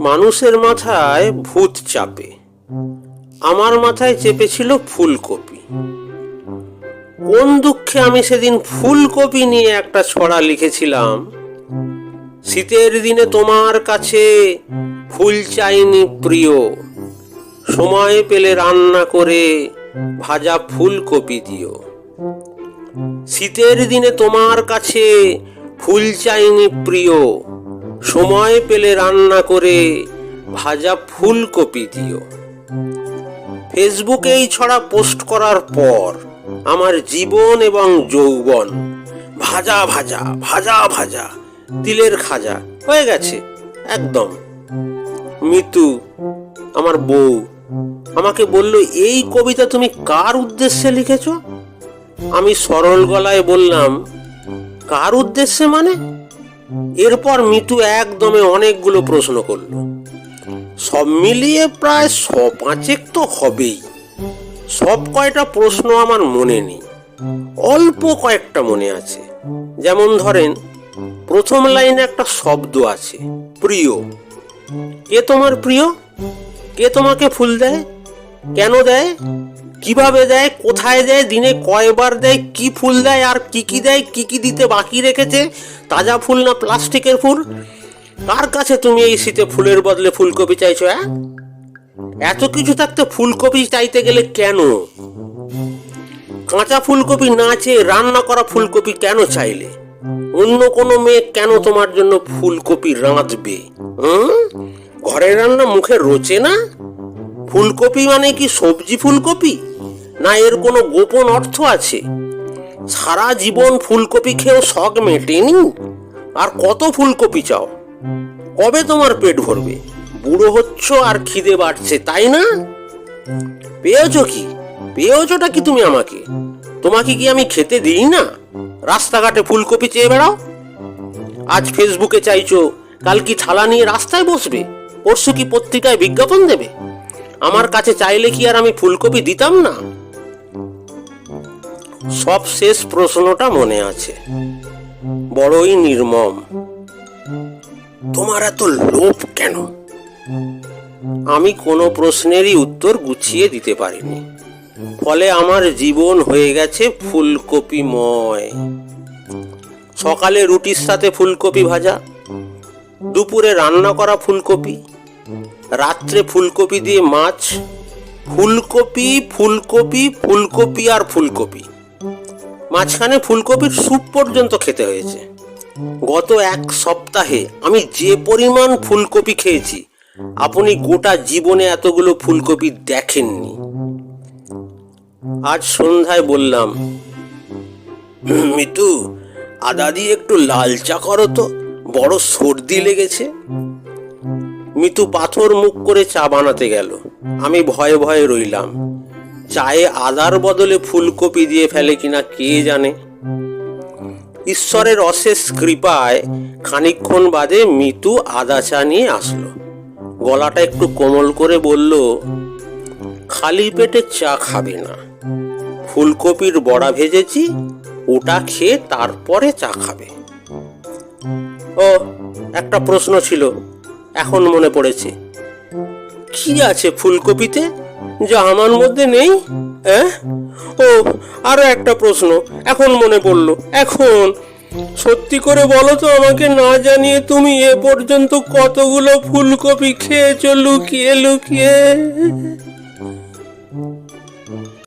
মানুষের মাথায় ভূত চাপে, আমার মাথায় চেপেছিল ফুলকপি। কোন দুঃখে আমি সেদিন ফুলকপি নিয়ে একটা ছড়া লিখেছিলাম। শীতের দিনে তোমার কাছে ফুল চাইনি প্রিয়, সময় পেলে রান্না করে ভাজা ফুলকপি দিও। শীতের দিনে তোমার কাছে ফুল চাইনি প্রিয়, সময় পেলে রান্না করে ভাজা ফুলকপি দিও। ফেসবুকে এই ছড়া পোস্ট করার পর আমার জীবন এবং যৌবন ভাজা ভাজা ভাজা ভাজা তিলের খাজা হয়ে গেছে একদম। মিতু, আমার বউ, আমাকে বলল, এই কবিতা তুমি কার উদ্দেশ্যে লিখেছ? আমি সরল গলায় বললাম, কার উদ্দেশ্যে মানে? এরপর মিতু একদমে অনেকগুলো প্রশ্ন করলো। সব মিলিয়ে প্রায় ৫০ তো হবেই। সব কয়টা প্রশ্ন আমার মনে নেই, অল্প কয়েকটা মনে আছে। যেমন ধরেন, প্রথম লাইনে একটা শব্দ আছে, প্রিয়। কে তোমার প্রিয়? কে তোমাকে ফুল দেয়? কেন দেয়? কিভাবে দেয়? কোথায় দেয়? দিনে কয়বার দেয়? কি ফুল দেয়? আর কি কি দেয়? কি কি দিতে বাকি রেখেছে? তাজা ফুল না প্লাস্টিকের ফুল? কার কাছে তুমি এই শীতে ফুলের বদলে ফুলকপি চাইছো? এত কিছু থাকতে ফুলকপি চাইতে গেলে কেন? কাঁচা ফুলকপি না চেয়ে রান্না করা ফুলকপি কেন চাইলে? অন্য কোনো মেয়ে কেন তোমার জন্য ফুলকপি রাঁধবে? ঘরের রান্না মুখে রোচে না? ফুলকপি মানে কি সবজি ফুলকপি, না এর কোনো গোপন অর্থ আছে? সারা জীবন ফুলকপি খেয়েও শখ মেটেনি, আর কত ফুলকপি চাও? কবে তোমার পেট ভরবে? বুড়ো হচ্ছ আর খিদে বাড়ছে, তাই না? পেয়েছো কি? পেয়েছোটা কি তুমি আমাকে? তোমাকে কি আমি খেতে দিই না? রাস্তাঘাটে ফুলকপি চেয়ে বেড়াও। আজ ফেসবুকে চাইছো, কাল কি থালা নিয়ে রাস্তায় বসবে? পরশু কি পত্রিকায় বিজ্ঞাপন দেবে? আমার কাছে চাইলে কি আর আমি ফুলকপি দিতাম না? সব শেষ প্রশ্নটা মনে আছে, বড়ই নির্মম। তোমার এত লোভ কেন? আমি কোনো প্রশ্নেরই উত্তর গুছিয়ে দিতে পারিনি, ফলে আমার জীবন হয়ে গেছে ফুলকপিময়। সকালে রুটির সাথে ফুলকপি ভাজা, দুপুরে রান্না করা ফুলকপি, রাত্রে ফুলকপি দিয়ে মাছ, ফুলকপি ফুলকপি ফুলকপি আর ফুলকপি। মাঝখানে ফুলকপির স্যুপ পর্যন্ত খেতে হয়েছে। গত এক সপ্তাহে আমি যে পরিমাণ ফুলকপি খেয়েছি, আপনি গোটা জীবনে এতগুলো ফুলকপি দেখেননি। আজ সন্ধ্যায় বললাম, মিতু, আদা দিয়ে একটু লাল চা করো তো, বড় সর্দি লেগেছে। মিতু পাথর মুখ করে চা বানাতে গেল। আমি ভয়ে ভয়ে রইলাম। চায়ে আদার বদলে ফুলকপি দিয়ে ফেলে কিনা কে জানে। ঈশ্বরের অশেষ কৃপায় খানিকক্ষণ বাদে মিতু আদা চা নিয়ে আসলো। গলাটা একটু কোমল করে বলল, খালি পেটে চা খাবে না, ফুলকপির বড়া ভেজেছি, ওটা খেয়ে তারপরে চা খাবে। ও, একটা প্রশ্ন ছিল, এখন মনে পড়েছে। কি আছে ফুলকপিতে যা আমার মধ্যে নেই? ও, আরো একটা প্রশ্ন এখন মনে পড়লো। এখন সত্যি করে বলো তো আমাকে, না জানিয়ে তুমি এ পর্যন্ত কতগুলো ফুলকপি খেয়েছো লুকিয়ে লুকিয়ে?